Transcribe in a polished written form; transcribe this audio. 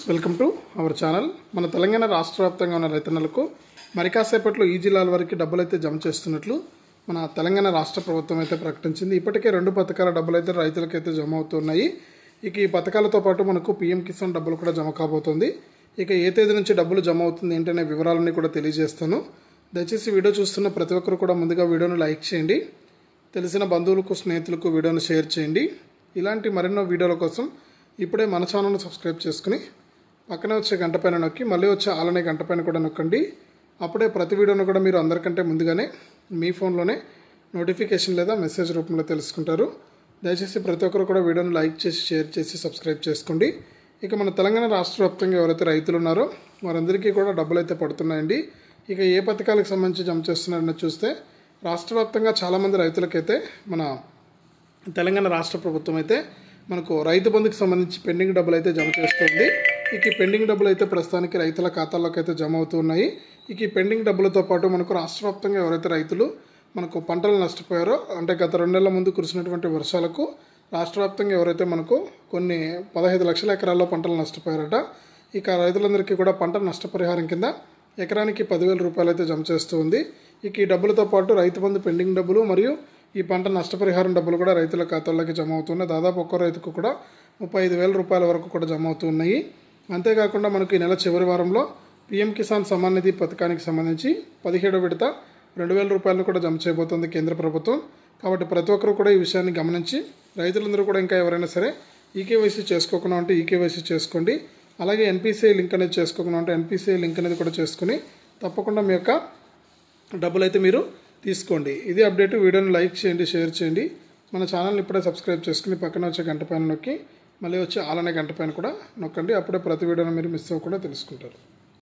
Welcome to our channel. మన తెలంగాణ రాష్ట్ర వ్యాప్తంగా ఉన్న రైతన్నలకు మరి కాసేపట్లో ఈ జిల్లాల వరకు డబ్బులు అయితే జమ చేస్తున్నట్లు మన తెలంగాణ రాష్ట్ర ప్రభుత్వం అయితే ప్రకటించింది. ఇప్పటికే 2 పథకాల డబ్బులు అయితే రైతులకైతే జమ అవుతున్నాయి. ఇక ఈ పథకాలతో పాటు మనకు పీఎం కిసాన్ డబ్బులు కూడా జమ కాబోతుంది. ఇక ఏ తేదీ నుంచి డబ్బులు జమ అవుతుంది ఏంటనే వివరాలన్నీ కూడా తెలియజేస్తాను. దయచేసి వీడియో చూస్తున్న ప్రతి ఒక్కరు కూడా ముందుగా వీడియోను లైక్ చేయండి, తెలిసిన బంధువులకు స్నేహితులకు వీడియోను షేర్ చేయండి. ఇలాంటి మరెన్నో వీడియోల కోసం ఇప్పుడే మన ఛానల్ను సబ్స్క్రైబ్ చేసుకుని పక్కనే వచ్చే గంట పైన నొక్కి మళ్ళీ వచ్చే ఆలనే గంట పైన కూడా నొక్కండి. అప్పుడే ప్రతి వీడియోను కూడా మీరు అందరికంటే ముందుగానే మీ ఫోన్లోనే నోటిఫికేషన్ లేదా మెసేజ్ రూపంలో తెలుసుకుంటారు. దయచేసి ప్రతి ఒక్కరు కూడా వీడియోను లైక్ చేసి షేర్ చేసి సబ్స్క్రైబ్ చేసుకోండి. ఇక మన తెలంగాణ రాష్ట్ర వ్యాప్తంగా ఎవరైతే రైతులు ఉన్నారో వారందరికీ కూడా డబ్బులు అయితే పడుతున్నాయండి. ఇక ఏ పథకాలకు సంబంధించి జమ చేస్తున్నారని చూస్తే రాష్ట్ర వ్యాప్తంగా చాలామంది రైతులకైతే మన తెలంగాణ రాష్ట్ర ప్రభుత్వం అయితే మనకు రైతు బంధుకి సంబంధించి పెండింగ్ డబ్బులు అయితే జమ చేస్తుంది. ఇక ఈ పెండింగ్ డబ్బులు అయితే ప్రస్తుతానికి రైతుల ఖాతాల్లోకి అయితే జమ అవుతున్నాయి. ఇక ఈ పెండింగ్ డబ్బులతో పాటు మనకు రాష్ట్ర వ్యాప్తంగా ఎవరైతే రైతులు మనకు పంటలు నష్టపోయారో, అంటే గత 2 నెలల ముందు కురిసినటువంటి వర్షాలకు రాష్ట్ర వ్యాప్తంగా ఎవరైతే మనకు కొన్ని 15 లక్షల ఎకరాల్లో పంటలు నష్టపోయారట. ఇక రైతులందరికీ కూడా పంట నష్టపరిహారం కింద ఎకరానికి 10,000 రూపాయలు అయితే జమ చేస్తుంది. ఇక ఈ డబ్బులతో పాటు రైతు బంధు పెండింగ్ డబ్బులు మరియు ఈ పంట నష్టపరిహారం డబ్బులు కూడా రైతుల ఖాతాల్లోకి జమ అవుతున్నాయి. దాదాపు ఒక్కో రైతుకు కూడా 35,000 రూపాయల వరకు కూడా జమ అవుతున్నాయి. అంతేకాకుండా మనకు ఈ నెల చివరి వారంలో పీఎం కిసాన్ సమ్మాన్ నిధి పథకానికి సంబంధించి 17వ విడత 2,000 రూపాయలను కూడా జమ చేయబోతోంది కేంద్ర ప్రభుత్వం. కాబట్టి ప్రతి ఒక్కరు కూడా ఈ విషయాన్ని గమనించి రైతులందరూ కూడా ఇంకా ఎవరైనా సరే ఈకేవైసీ చేసుకోకుండా ఉంటే ఈకేవైసీ చేసుకోండి. అలాగే ఎన్పిసిఐ లింక్ అనేది చేసుకోకుండా ఉంటే ఎన్పిసిఐ లింక్ అనేది కూడా చేసుకుని తప్పకుండా మీ యొక్క డబ్బులు అయితే మీరు తీసుకోండి. ఇది అప్డేట్. వీడియోని లైక్ చేయండి, షేర్ చేయండి. మన ఛానల్ని ఇప్పుడే సబ్స్క్రైబ్ చేసుకుని పక్కన వచ్చే గంట పైన నొక్కి మళ్ళీ వచ్చే ఆలనే గంట పైన కూడా నొక్కండి. అప్పుడే ప్రతి వీడియోని మీరు మిస్ అవ్వకుండా తెలుసుకుంటారు.